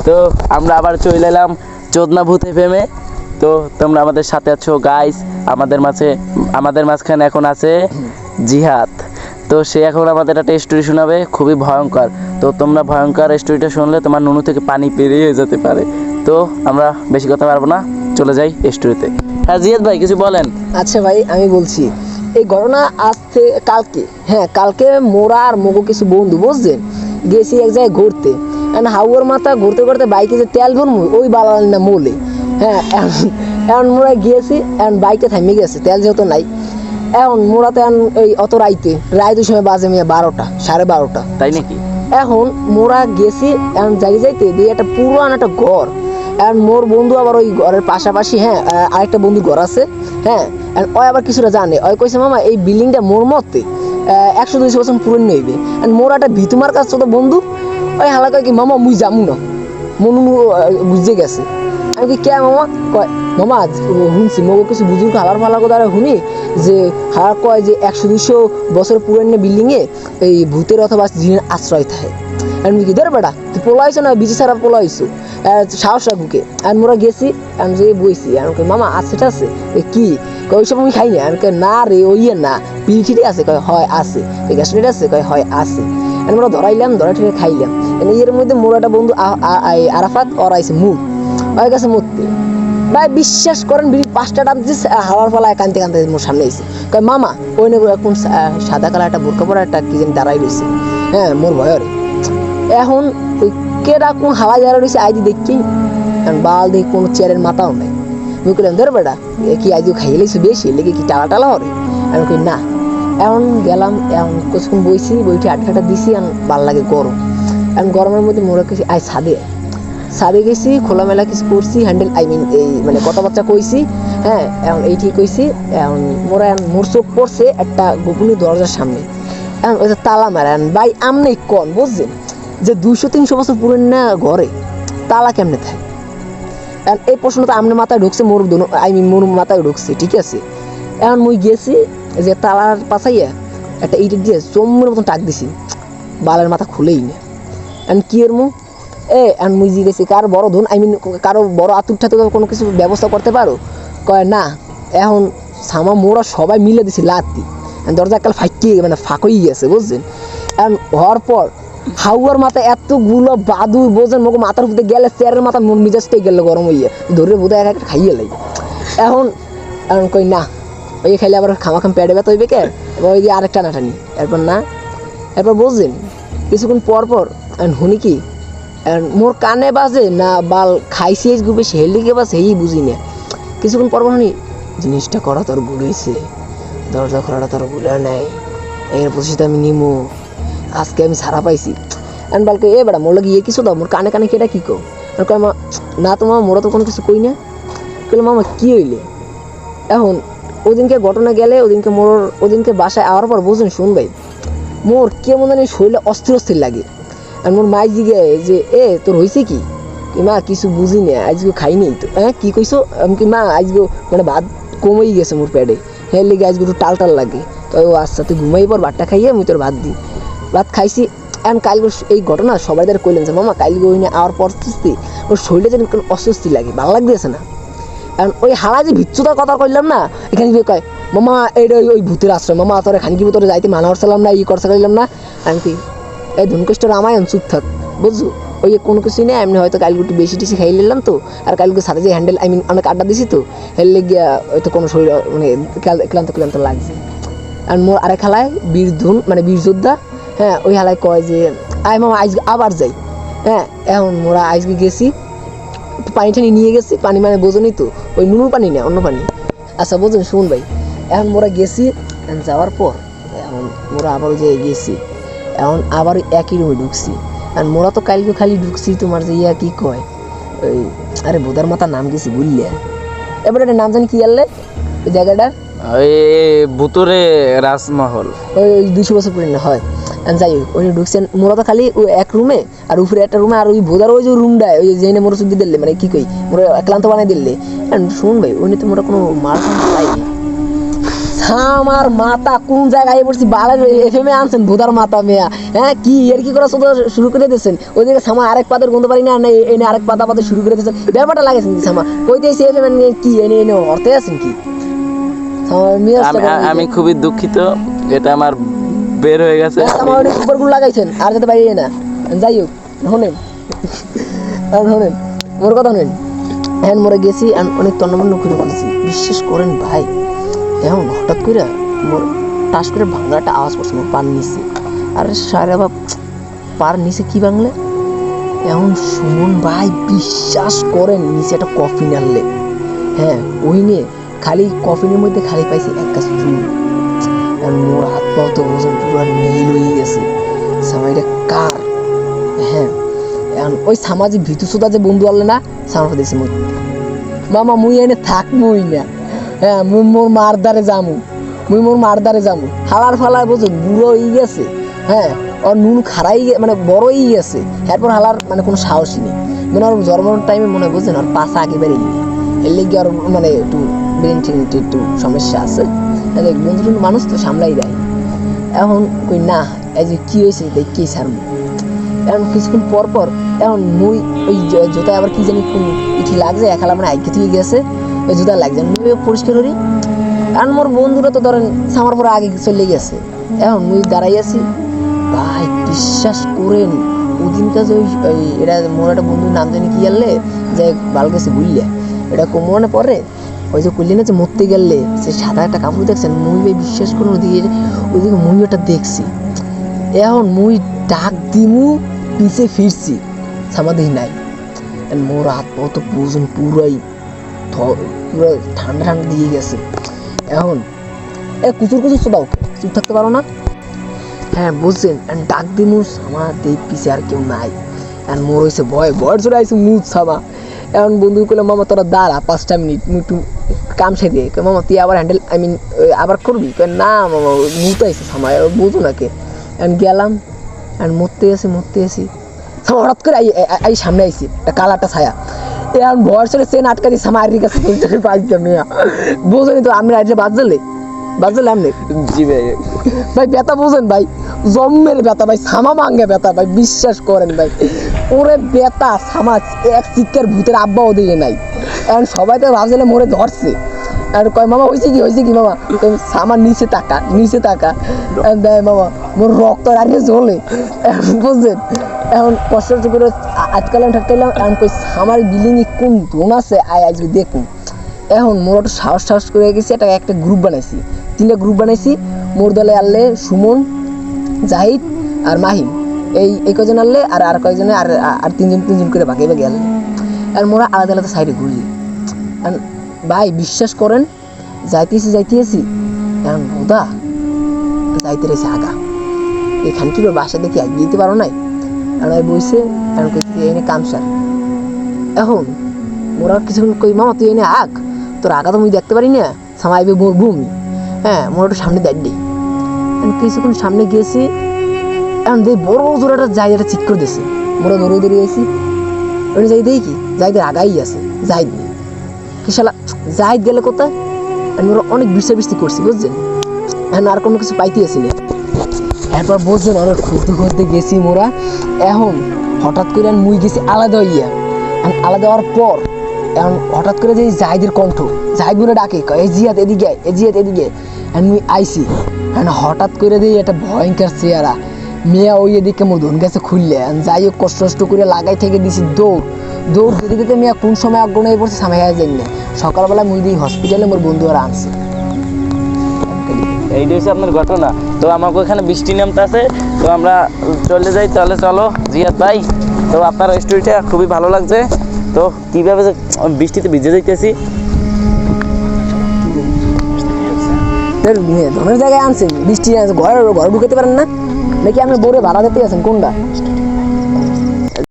তো আমরা আবার চলে এলাম চোদনা ভূত এফএমে। তো তোমরা আমাদের সাথে আছো গাইস। আমাদের মাঝখানে এখন আছে জিহাদ। তো সে এখন আমাদের একটা স্টোরি শোনাবে, খুবই ভয়ঙ্কর। তো তোমরা ভয়ঙ্কর স্টোরিটা শুনলে তোমার নুনু থেকে পানি পেরিয়ে যেতে পারে। তো আমরা বেশি কথা পারবো না, চলে যাই স্টোরিতে। হ্যাঁ জিহাদ ভাই কিছু বলেন। আচ্ছা ভাই, আমি বলছি এই ঘটনা আজ থেকে কালকে মোরা আর মগো কিছু বন্ধু বুঝছেন গেছি এক জায়গায় ঘুরতে। হাওয়ার মাথা ঘুরতে ঘুরতে বাইকে যে তেল ভরমু ওই বালাল না মোলে। হ্যাঁ, এখন মোরা গিয়েছি, এখন বাইকে থামে গেছে, তেল যেহেতু নাই। এখন মোরা তো এখন ওই অত রাইতের সময় বাজে মেয়ে 12টা 12:30। তাই নাকি? এখন মোরা গেছি, এখন যাইতে দিয়ে একটা পুরান একটা ঘর। এখন মোর বন্ধু আবার ওই ঘরের পাশাপাশি আরেকটা বন্ধু ঘর আছে। হ্যাঁ, ওই আবার কিছুটা জানে। ওই কইছে মামা এই বিল্ডিংটা মোর মতে 100-200 বছর পুরনো হইবে। মোর একটা ভিতুমার কাছে তো বন্ধু ওই হালা কয় কি মামা মুই যামু না, মনু বুঝে গেছে। আমি কি কে মামা? কয় মামা শুনছি মগো কিছু বুজুর্গ হালার ফালা কথা শুনি যে হালা কয় যে 100-200 বছর পুরনো বিল্ডিংয়ে এই ভূতের অথবা জিনের আশ্রয় থাকে। আমি কি ধর বেটা তুই পোলাইছো না বিচি ছাড়া পোলাইছো, সাহস রাখুকে। আমি মোরা গেছি, আমি যে বইছি, আমি মামা আছে আছে কি ওইসব আমি খাই না। আমি না রে ওই না পিঠিটি আছে, কয় হয় আছে। গ্যাসলেট আছে, কয় হয় আছে। আমরা ধরাইলাম, ধরা ঠিক খাইলাম। এর মধ্যে মোর একটা বন্ধু আরাফাত অরাইছে মুখ হয়ে গেছে মরতে। ভাই বিশ্বাস করেন 5টা ডাব দিচ্ছে, হাওয়ার ফলায় কানতে কানতে মোর সামনে এসে কয় মামা ওই নেব এখন সাদা কালার একটা বোরকা পরা একটা কি যেন দাঁড়াই রয়েছে। হ্যাঁ, মোর ভয়রে এখন ওই কেডা কোন হাওয়ায় দাঁড়া রয়েছে আইদি দেখি বাল দেখি কোনো চেয়ারের মাথাও নাই। আমি কইলাম ধর বেটা কি আইদিও খাইয়ে লেগেছে বেশি লেগে কি টালা টালা হরে। আমি কই না। এখন গেলাম, এখন কিছুক্ষণ বইছি, বইটি আটকাটা দিছি। এখন ভাল লাগে গরম। এখন গরমের মধ্যে মোরা কিছু ছাদে গেছি, খোলামেলা কিছু করছি, হ্যান্ডেল এই মানে কথাবার্তা কইছি। হ্যাঁ, এখন এই ঠিক কইছি। এখন মোর চোখ পড়ছে একটা গোপনীয় দরজার সামনে। এখন ওই যে তালা মারা ভাই আমনে কন বুঝছেন যে 200-300 বছর পুরনো ঘরে তালা কেমনে থাকে? এই প্রশ্নটা আমনের মাথায় ঢুকছে, মোর মাথায় ঢুকছে, ঠিক আছে। এখন মুই গেছি যে তালার পাশাইয়া একটা ইট দিয়ে চম্মের মতন টাক দিছি, বালের মাথা খুলেই না। এখন কি এর মুখ এখন মুই গেছি কার বড় ধন কারো বড় আতুর ঠাতুর কোনো কিছু ব্যবস্থা করতে পারো? কয় না। এখন সামা মোরা সবাই মিলে দিছি লাতি, দরজা কাল ফাঁক হয়ে গেছে বুঝছেন। এখন হওয়ার পর হাওয়ার মাথা এতগুলো বাদুর বোঝেন মগো মাথার উপরে গেলে চেয়ারের মাথা মন মিজাজটাই গেল গরম হইয়া ধরে বোধহয় এক একটা খাইয়ে লাই। এখন কই না ওই খাইলে আবার খামাখাম পেটে ব্যথা হইবে কে, এবার ওই দিয়ে আরেকটা নাটানি। এরপর না, এরপর বুঝছেন কিছুক্ষণ পর শুনি কি মোর কানে বাজে না বাল খাইছি গুপে সেল দিকে বা সেই বুঝি না। কিছুক্ষণ পর শুনি জিনিসটা করা তোর ভুল হয়েছে, দরজা খোলাটা তোর ভুল নেই, এর প্রতিশোধ আমি নিমো, আজকে আমি ছাড়া পাইছি। আমি বালকে বেড়া মোর লাগে কিছু দাও, মোর কানে কানে কেটা কি কো? না তো মামা মোরা তো কোনো কিছু কই না। কইলে মামা কি হইলে? এখন ওদিনকে ঘটনা গেলে ওদিনকে বাসায় আওয়ার পর বুঝুন শুন ভাই মোর কেমন জানি শরীরে অস্থির লাগে। আর মোর মাই জিগে যে তোর হয়েছে কি? মা কিছু বুঝি না, আজকে খাইনি তো। হ্যাঁ কি কইছো? আমি কি মা আজকে মানে ভাত কমেই গেছে মোর পেটে, হ্যাঁ লেগে আজকে একটু টাল লাগে। তো আচ্ছা তুই ঘুমাই পর ভাতটা খাইয়ে আমি তোর ভাত খাইছি। এখন কালকে এই ঘটনা সবাই তারা কইলেন যে মামা কালকে ওই না আওয়ার পর ওর শরীরে যেন অস্বস্তি লাগে, ভালো লাগতেছে না। এখন ওই হালা যে ভিচ্ছুতার কথা কইলাম না, এখানে গিয়ে কয় মামা এইটা ওই ভূতের আশ্রয়, মামা তোর খানকি ভিতরে যাইতে মানা করছিলাম না, করতে গেলাম না। আমি কি এই ধনকষ্ট রামায়ণ চুপ থাক বুঝছো, ওই কোনো কিছুই নেই। এমনি হয়তো কালকে একটু বেশি টেশি খাই নিলাম তো, আর কালকে সাথে যে হ্যান্ডেল অনেক আড্ডা দিছি তো হের লেগে হয়তো কোনো শরীর মানে ক্লান্ত লাগছে। আর মোর আরেক হালায় বীর যোদ্ধা, হ্যাঁ ওই হালায় কয় যে আয় মামা আজকে আবার যাই। হ্যাঁ, এখন মোরা আজকে গেছি, পানি টানি নিয়ে গেছি, পানি মানে বোঝনি তো ওই নুনুর পানি না অন্য পানি। আচ্ছা বোঝেন শুন ভাই, এখন মোরা গেছি, যাওয়ার পর এখন মোরা আবার যে গেছি, এখন আবার একই রুমে ঢুকছি। আর মোরা তো কালকে খালি ঢুকছি তোমার যে কি কয় ওই আরে বোধার মাথার নাম গেছি বুঝলে, এবার একটা নাম জানি কি আনলে ওই জায়গাটার ওই ভুতুরে রাজমহল, ওই 200 বছর পুরনো হয়। যাই হোক ওই ঢুকছেন মোরা তো খালি ওই এক রুমে, আর উপরে একটা রুমে, আর ওই বোধার ওই যে রুমটায় ওই যে মোরা চুক্তি দিলে মানে কি কই মোরা ক্লান্ত বানাই দিলে। শুন ভাই ওই তো মোরা কোনো মার পাইনি, আমার মাথা কোন জায়গায় পড়ছি বালের এফএমে আনছেন ভুদার মাথা মেয়া। হ্যাঁ কি এর কি করে শুরু করে দিয়েছেন, ওইদিকে সামা আরেক পাদের গন্ধ পারি না, এনে আরেক পাতা পাতা শুরু করে দিয়েছেন, ব্যাপারটা লাগেছেন কি সামা কইতে এসে এফএম কি এনে এনে অর্থে আছেন কি আমি খুবই দুঃখিত, এটা আমার বের হয়ে গেছে। আমার সুপারগুলো লাগাইছেন আর যাতে বাইরে না। যাই হোক শোনেন শোনেন মোর কথা শোনেন। এখন মরে গেছি অনেক তন্নমন্ন করে বলছি, বিশ্বাস করেন ভাই। এখন হঠাৎ করে মোর টাস করে ভাঙা একটা আওয়াজ করছে মোর পার নিচে। আর সারা বাপ পার নিচে কি বাংলে, এখন সুমন ভাই বিশ্বাস করেন নিচে একটা কফিন আনলে। হ্যাঁ ওই নিয়ে খালি কফিনের মধ্যে খালি পাইছি এক কাজ চুল। মোর হাত পাও তো ওজন পুরো নীল হয়ে গেছে। সামাইটা কার? হ্যাঁ এখন ওই সামাজিক ভিতু সোদা যে বন্ধু আনলে না সামার দিয়েছে মুই মামা মুই এনে থাকবই না। হ্যাঁ মুই মোর মারদারে যামু হালার ফালার বোঝো বুড়ো হয়ে গেছে। হ্যাঁ ওর নুন খারাই মানে বড় হয়ে গেছে। এরপর হালার মানে কোনো সাহসই নেই, মানে ওর জন্মের টাইমে মনে বুঝছেন ওর পাশা একেবারে এর লেগে ওর মানে একটু ব্রেন একটু সমস্যা আছে। বন্ধু মানুষ তো সামলাই দেয়। এখন কই না এই যে কি হয়েছে দেখি সারমু। এখন কিছুক্ষণ পর এখন মুই ওই জুতায় আবার কি জানি কোন ইটি লাগছে একালা মানে আইকে থেকে গেছে, ওই জুতা লাগছে মুই পরিষ্কার করি। কারণ মোর বন্ধুরা তো ধরেন আমার পরে আগে চলে গেছে। এখন মুই দাঁড়াই আছি ভাই বিশ্বাস করেন ওদিন কাছে ওই এটা মোর একটা বন্ধুর নাম জানি কি আনলে যে বাল গেছে বুঝলে এটা মনে পড়ে। ওই যে করলি না যে মরতে গেলে সে সাদা একটা কাপড় দেখছেন, মুই ভাই বিশ্বাস করুন ওইদিকে মুই ওটা দেখছি। এখন মুই ডাক দিমু পিছে ফিরছি সমাধি নাই। মোর হাত পাও তো প্রয়োজন পুরো ঠান্ডা দিয়ে গেছে। এখন কুচুর শোধাও চুপ থাকতে পারো না? হ্যাঁ বুঝছেন ডাক দিমু আমার দেখ পিছে আর কেউ নাই। এখন মোর হয়েছে ভয়ের চলে আইসি মুখ সামা। এখন বন্ধু করলে মামা তোরা দাঁড়া 5টা মিনিট মুই একটু কাম সেরে মামা তুই আবার হ্যান্ডেল আবার করবি না মামা মুখ আইসি সামা বুঝো নাকি। এখন গেলাম মরতে আসি হঠাৎ করে আই সামনে আইসি একটা কালারটা ছায়া। এখন ভয়ের চলে চেন আটকা দিই সামা আইরির কাছে পাইছে মেয়া বোঝেনি তো আমি আইরে বাজলে আমনে জি ভাই ভাই ব্যথা বোঝেন ভাই, জম্মের ব্যথা ভাই, সামা ভাঙ্গে ব্যথা ভাই, বিশ্বাস করেন ভাই। ওরে ব্যথা সামা এক শিক্ষার ভূতের আব্বাও দিয়ে নাই। এখন সবাই তো ভাবছিলে মোরে ধরছে। আর কয় মামা হয়েছে কি মামা, সামা নিচে তাকা দেয় মামা মোর রক্ত আগে জ্বলে বুঝছেন। এখন কষ্ট করে আটকালাম এখন কই সামার বিল্ডিং কোন ধোন আছে আজকে দেখুন। এখন মোর একটু সাহস করে গেছি, একটা গ্রুপ বানাইছি, 3টা গ্রুপ বানাইছি। মোর দলে আনলে সুমন, জাহিদ আর মাহিম, এই কজন আনলে আর কয়েকজনে আর তিনজন করে ভাগে আনলে। আর মোরা আলাদা সাইডে ঘুরলি। ভাই বিশ্বাস করেন যাইতেছি এখন বোধা যাইতে রয়েছে আগা এখান কি বাসা দেখে আগে দিতে পারো নাই। আর বইছে এখন এনে কামসার। এখন মোরা কিছুক্ষণ কই মামা তুই এনে আগ, তোর আগা তো মুই দেখতে পারি না সামাইবে মোর ভূমি। হ্যাঁ মোরা একটু সামনে দাঁড়িয়ে কিছুক্ষণ সামনে গিয়েছি। এখন দেখ বড় জোড়াটা যাই এটা চিক করে দিয়েছে। মোরা দৌড়ে আইছি ওখানে যাই দেখি যাইদের আগাই আছে জাহিদ নেই কি শালা জাহিদ গেলে কোথায়। মোরা অনেক বৃষ্টি করছি বুঝছেন। এখন আর কোনো কিছু পাইতেছি না। এরপর বুঝছেন অনেক খুঁজতে গেছি মোরা। এখন হঠাৎ করে মুই গেছি আলাদা হইয়া। আলাদা হওয়ার পর এখন হঠাৎ করে যে জাহিদের কণ্ঠ, জাহিদ বলে ডাকে এই জিয়াদ এদিকে মুই আইসি। হঠাৎ করে দিই একটা ভয়ঙ্কর চেহারা মেয়া ওই এদিকে মধুন গেছে খুললে। যাই হোক কষ্ট করে লাগাই থেকে দিছি দৌড় দিতে মেয়া কোন সময় অজ্ঞান হয়ে পড়ছে সামনে যাই না। সকালবেলা মুই দিই হসপিটালে মোর বন্ধু আর আনছে। এইটা হচ্ছে আপনার ঘটনা। তো আমাকে ওখানে বৃষ্টি নামতে আছে, তো আমরা চলে যাই। তাহলে চলো জিয়াদ ভাই, তো আপনার স্টোরিটা খুবই ভালো লাগছে। তো কীভাবে বৃষ্টিতে ভিজে যাইতেছি ধনের জায়গায় আনছেন বৃষ্টি ঘরে ঢুকাতে পারেন না নাকি আপনি বোরে ভাড়া দিতে আছেন কোনটা?